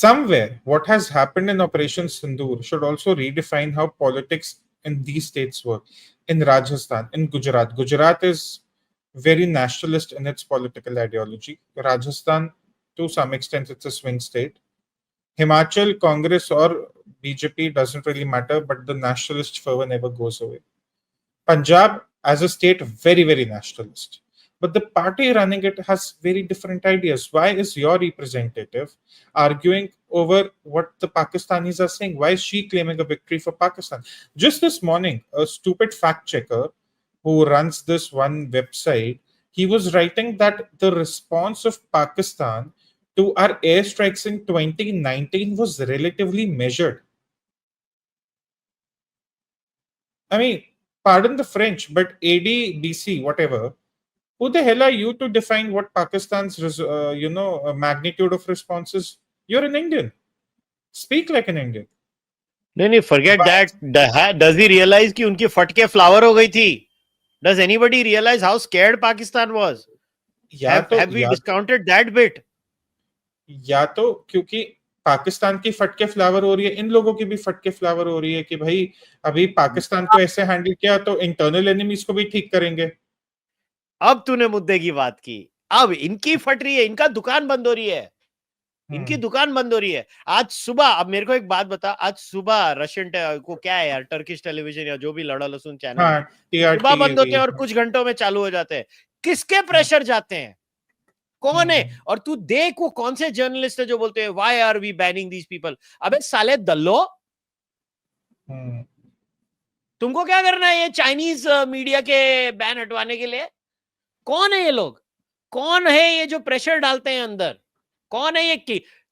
somewhere what has happened in Operation Sindoor should also redefine how politics in these states work. In Rajasthan, in Gujarat, Gujarat is very nationalist in its political ideology. Rajasthan, to some extent, it's a swing state. Himachal, Congress or BJP doesn't really matter, but the nationalist fervor never goes away. Punjab, as a state, very, very nationalist. But the party running it has very different ideas. Why is your representative arguing over what the Pakistanis are saying? Why is she claiming a victory for Pakistan? Just this morning, a stupid fact checker who runs this one website, he was writing that the response of Pakistan to our airstrikes in 2019 was relatively measured. I mean, pardon the French, but ADBC, whatever, who the hell are you to define what Pakistan's, magnitude of response is? You're an Indian. Speak like an Indian. नहीं forget that. Does he realize कि उनकी फटके flower हो गई थी? Does anybody realize how scared Pakistan was? Have we discounted that bit? या तो क्योंकि पाकिस्तान की फटके फ्लावर हो रही है, इन लोगों की भी फटके फ्लावर हो रही है कि भाई अभी पाकिस्तान को ऐसे हैंडल किया तो इंटरनल एनिमीज को भी ठीक करेंगे. अब तूने मुद्दे की बात की. अब इनकी फट रही है, इनका दुकान बंद हो रही है, इनकी दुकान बंद हो रही है. आज सुबह, अब मेरे को एक बात बता, आज सुबह रशियन को क्या है यार, टर्किश टेलीविजन या जो भी लड़ा लहसुन चैनल, सुबह बंद होते हैं और कुछ घंटों में चालू हो जाते हैं. किसके प्रेशर जाते हैं? कौन है? और तू देख वो कौन से जर्नलिस्ट है जो बोलते हैं why are we banning these people. अबे साले दल्लो, तुमको क्या करना है ये चाइनीज मीडिया के बैन हटवाने के लिए? कौन है ये लोग? कौन है ये जो प्रेशर डालते हैं अंदर? कौन है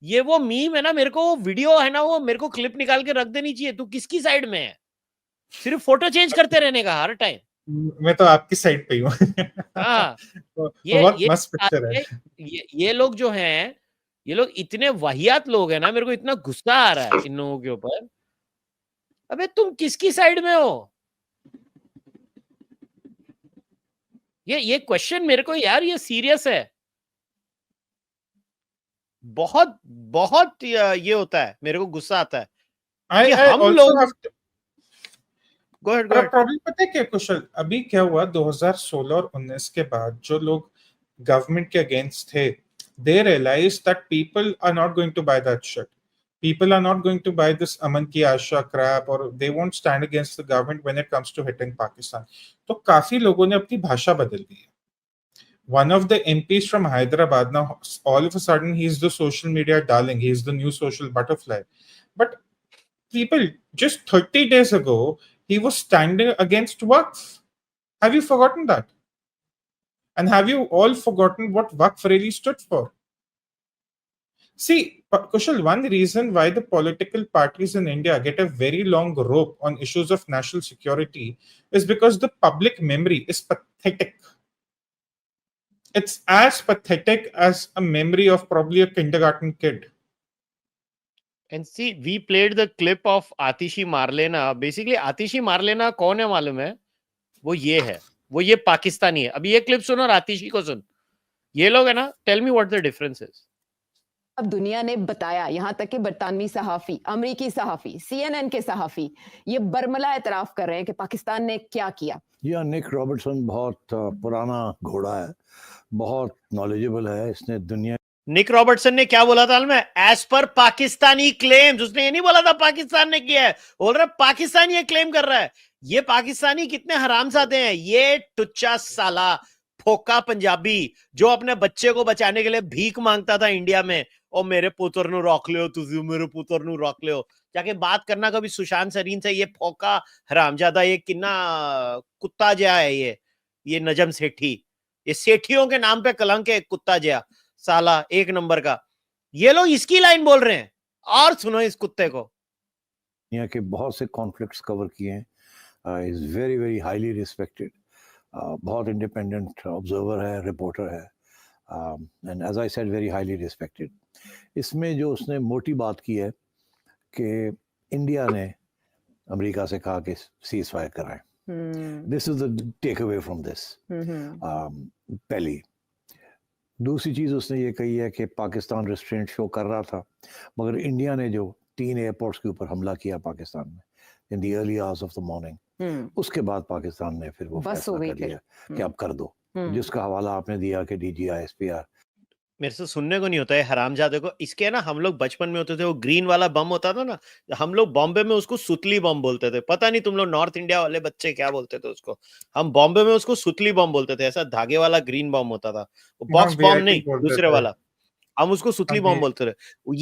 ये वो मीम है ना, मेरे को वो वीडियो है ना, वो मेरे को क्लिप निकाल के रख देनी चाहिए. तू किसकी साइड में है? सिर्फ फोटो चेंज करते रहने का हर टाइम. मैं तो आपकी साइड पे ही हूँ. हाँ, बहुत मस्त पिक्चर है. ये लोग जो हैं, ये लोग इतने वाहियात लोग हैं ना, मेरे को इतना गुस्सा आ रहा है इन लोगों के ऊपर. अबे तुम किसकी साइड में हो? ये क्वेश्चन मेरे को यार ये सीरियस है. बहुत बहुत ये होता है, मेरे को गुस्सा आता है कि हम लोग. प्रॉब्लम पता है क्या कुशल? अभी क्या हुआ 2016 और 19 के बाद जो लोग गवर्नमेंट के अगेंस्ट थे, they realized that people are not going to buy that shit. People are not going to buy this Aman Ki Asha crap, or they won't stand against the government when it comes to hitting Pakistan. तो काफी लोगों ने अपनी भाषा बदल दी है. One of the MPs from Hyderabad, now all of a sudden he's the social media darling, he's the new social butterfly. But people, just 30 days ago, he was standing against Waqf. Have you forgotten that? And have you all forgotten what Waqf really stood for? See, Kushal, one reason why the political parties in India get a very long rope on issues of national security is because the public memory is pathetic. It's as pathetic as a memory of probably a kindergarten kid. And see, we played the clip of Atishi Marlena. Basically, Atishi Marlena कौन है मालूम है? वो ये है, वो ये पाकिस्तानी है. अभी ये क्लिप सुन और आतिशी को सुन. ये लोग है ना, tell me what the difference is. अब दुनिया ने बताया, यहाँ तक कि बरतानवी सहाफी, अमेरिकी सहाफी, CNN के सहाफी ये बरमला एतराफ कर रहे हैं कि पाकिस्तान ने क्या किया. या निक रॉबर्टसन बहुत पुराना घोड़ा है, बहुत नॉलेजेबल है. इसने दुनिया निक रॉबर्टसन ने क्या बोला था में? As per Pakistani claims. उसने ये नहीं बोला था पाकिस्तान ने किया है, बोल रहा पाकिस्तान ये क्लेम कर रहा है. ये पाकिस्तानी कितने हरामजादे हैं. ये टुच्चा साला फोका पंजाबी जो अपने बच्चे को बचाने के लिए भीख मांगता था इंडिया में. और मेरे पुत्र नु रोक लियो, तुझे मेरे पुत्र नु रोक लियो. जाके बात करना कभी सुशांत सरीन से. ये फोका हरामजादा, ये किन्ना कुत्ता जया है ये नजम सेठी. ये सेठियों के नाम पे कलंक है, कुत्ता जया साला एक नंबर का. ये लोग इसकी लाइन बोल रहे हैं. और सुनो इस कुत्ते को. दुनिया के बहुत से कॉन्फ्लिक्ट्स कवर किए हैं. Is very very highly respected. बहुत इंडिपेंडेंट ऑब्जर्वर है, रिपोर्टर है, and as I said very highly respected. इसमें जो उसने मोटी बात की है कि इंडिया ने अमेरिका से कहा कि सीज फायर कराएं. This is the takeaway from this. पहली दूसरी चीज़ उसने ये कही है कि पाकिस्तान रिस्ट्रेंट शो कर रहा था, मगर इंडिया ने जो 3 एयरपोर्ट्स के ऊपर हमला किया पाकिस्तान में in the early hours of the morning, उसके बाद पाकिस्तान ने फिर वो बस फैसला हो गई कर फिर। लिया कि अब कर दो, जिसका हवाला आपने दिया कि DGI-SPR। मेरे से सुनने को नहीं होता है हरामजादे को। इसके ना हम लोग बचपन में होते थे, वो ग्रीन वाला बम होता था ना, हम लोग बॉम्बे में उसको सुतली बम बोलते थे। पता नहीं तुम लोग नॉर्थ इंडिया वाले बच्चे क्या बोलते थे उसको। हम बॉम्बे में उसको सुतली बम बोलते थे, ऐसा धागे वाला ग्रीन बम होता था, बॉक्स बम VIP नहीं, बोलते दूसरे थे। वाला। हम उसको सुतली हम बम भी- बोलते थे।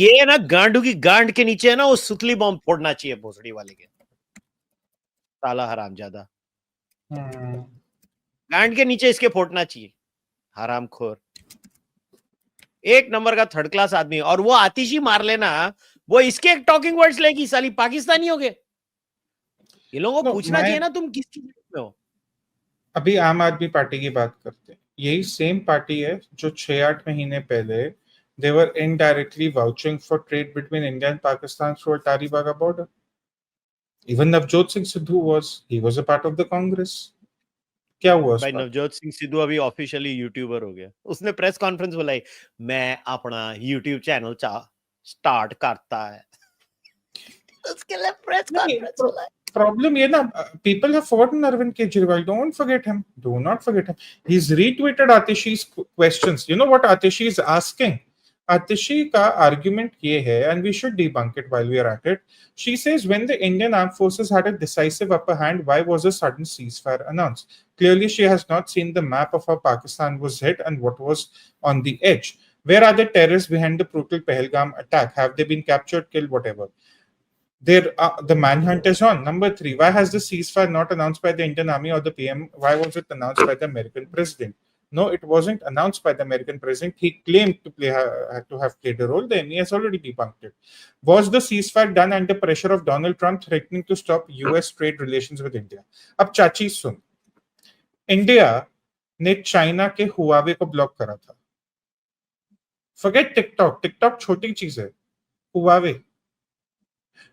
ये ना गांडू की गांड के नीचे है ना, वो सुतली बम फोड़ना चाहिए भोसड़ी वाले के, साला हरामजादा। हम्म, गांड के नीचे इसके फोड़ना चाहिए, हरामखोर। एक नंबर का थर्ड क्लास आदमी। और वो आतिशी मार लेना, वो इसके टॉकिंग वर्ड्स लेगी, साली पाकिस्तानी हो गए। ये लोगों को No, पूछना चाहिए ना तुम किस चीज में हो। अभी आम आदमी पार्टी की बात करते हैं। यही सेम पार्टी है जो 6-8 महीने पहले they were indirectly vouching for trade between India and Pakistan through Atari Wagah border. Even Navjot Singh Sidhu he was a part of the Congress. क्या हुआ उस भाई पर? नवजोत सिंह सिद्धू अभी ऑफिशियली यूट्यूबर हो गया। उसने प्रेस कॉन्फ्रेंस बुलाई, मैं अपना यूट्यूब चैनल स्टार्ट करता है। उसके लिए प्रेस कॉन्फ्रेंस बुलाई। Problem ये ना, people have forgotten Arvind Kejriwal. Don't forget him. Do not forget him. He's retweeted Atishi's questions. You know what Atishi is asking? Atishi ka argument ये है, and we should debunk it while we are at it. She says when the Indian armed forces had a decisive upper hand, why was a sudden ceasefire announced? Clearly, she has not seen the map of how Pakistan was hit and what was on the edge. Where are the terrorists behind the brutal Pahalgam attack? Have they been captured, killed, whatever? The manhunt is on. Number 3, why has the ceasefire not announced by the Indian Army or the PM? Why was it announced by the American president? No, it wasn't announced by the American president. He claimed to have played a role. The enemy has already debunked it. Was the ceasefire done under pressure of Donald Trump threatening to stop US trade relations with India? अब चाची सुन, India ने China के Huawei को block करा था। Forget TikTok. TikTok छोटी चीज है, Huawei.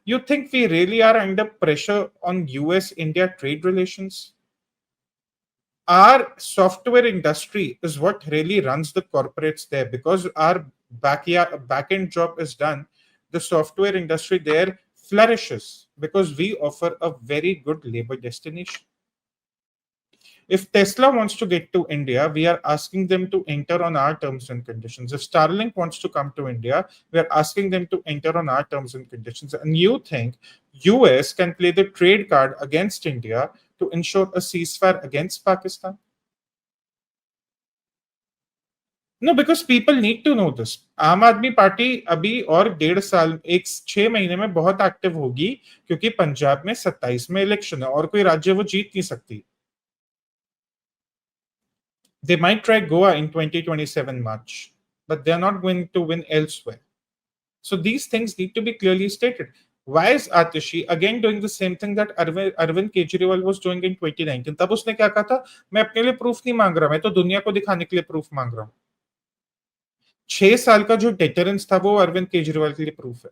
You think we really are under pressure on US-India trade relations? Our software industry is what really runs the corporates there, because our back-end job is done. The software industry there flourishes because we offer a very good labor destination. If Tesla wants to get to India, we are asking them to enter on our terms and conditions. If Starlink wants to come to India, we are asking them to enter on our terms and conditions. And you think US can play the trade card against India to ensure a ceasefire against Pakistan? No, because people need to know this. आम आदमी party अभी और 6 महीने में बहुत active होगी, क्योंकि पंजाब में 27 में इलेक्शन है और कोई राज्य वो जीत नहीं सकती। They might try Goa in 2027 March, but they're not going to win elsewhere. So these things need to be clearly stated. Why is Atishi again doing the same thing that Arvind Kejriwal was doing in 2019? तब उसने क्या कहा था, मैं अपने लिए proof नहीं मांग रहा, मैं तो दुनिया को दिखाने के लिए प्रूफ मांग रहा हूं। 6 साल का जो डेटरेंस था वो अरविंद केजरीवाल के लिए प्रूफ है।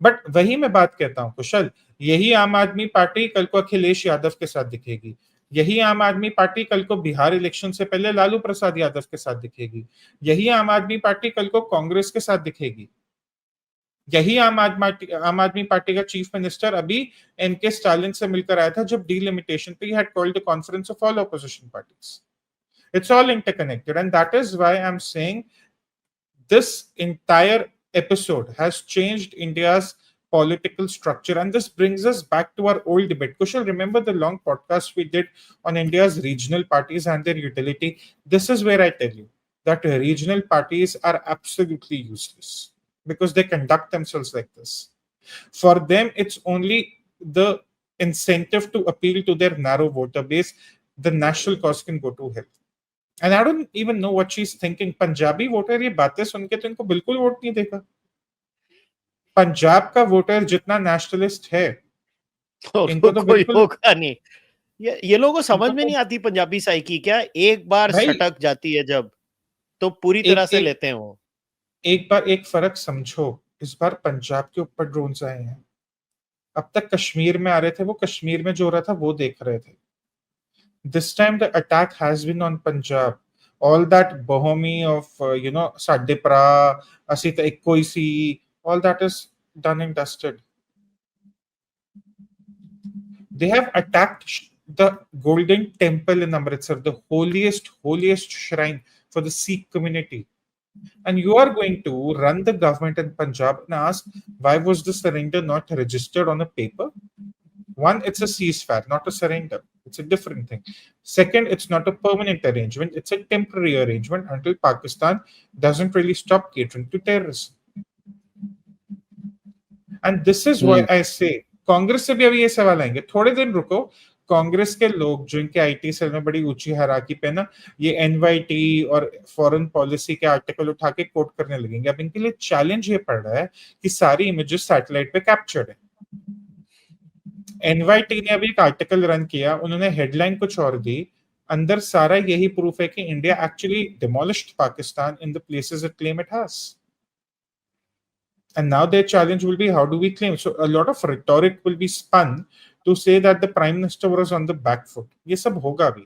बट वही मैं बात कहता हूं कुशल, यही आम आदमी पार्टी कल को अखिलेश यादव के साथ दिखेगी। यही आम आदमी पार्टी कल को बिहार इलेक्शन से पहले लालू प्रसाद यादव के साथ दिखेगी। यही आम आदमी पार्टी कल को कांग्रेस के साथ दिखेगी। यही आम आदमी पार्टी का चीफ मिनिस्टर अभी एमके स्टालिन से मिलकर आया था, जब डीलिमिटेशन पे he had called the conference of all opposition parties. It's all interconnected, and that is why I am saying this entire episode has changed India's political structure, and this brings us back to our old debate. Kushal, remember the long podcast we did on India's regional parties and their utility? This is where I tell you that regional parties are absolutely useless because they conduct themselves like this. For them, it's only the incentive to appeal to their narrow voter base. The national cause can go to hell. And I don't even know what she's thinking. Punjabi voter ये बातें सुन के तो इनको बिल्कुल vote नहीं देगा। पंजाब का voter जितना नेशनलिस्ट है, इनको तो कोई बिल्कुल होगा नहीं। ये लोगों को समझ में नहीं आती पंजाबी साइकी क्या। एक बार भाई, सटक जाती है जब, तो पूरी तरह से लेते हैं वो। एक बार एक फर्क समझो, इस बार पंजाब के ऊपर ड्रोन्स आए हैं। अब तक कश्मीर में आ रहे थे, वो कश्मीर में जो हो रहा था वो देख रहे थे। This time the attack has been on Punjab. all that bohemy of Sadipra, Asita Ekkoisi, all that is done and dusted. They have attacked the Golden Temple in Amritsar, the holiest shrine for the Sikh community. And you are going to run the government in Punjab and ask, why was the surrender not registered on a paper? One, it's a ceasefire, not a surrender. It's a different thing. Second, it's not a permanent arrangement. It's a temporary arrangement until Pakistan doesn't really stop catering to terrorism. And this is why I say, Congress से भी अभी ये सवाल आएंगे. थोड़े दिन रुको, कांग्रेस के लोग जो इनके आईटी सेल में बड़ी ऊंची हराकी पे ना ये एनवाईटी और फॉरेन पॉलिसी के आर्टिकल उठा के कोट करने लगेंगे. अब इनके लिए चैलेंज ये पड़ रहा है कि सारी इमेजेस सैटेलाइट पे कैप्चर्ड है. एनवाईटी ने अभी एक आर्टिकल रन किया, उन्होंने हेडलाइन कुछ और दी, अंदर सारा यही प्रूफ है कि India actually demolished Pakistan in the places it claim it has. And now their challenge will be, how do we claim? So a lot of rhetoric will be spun to say that the prime minister was on the back foot. ये सब होगा भी.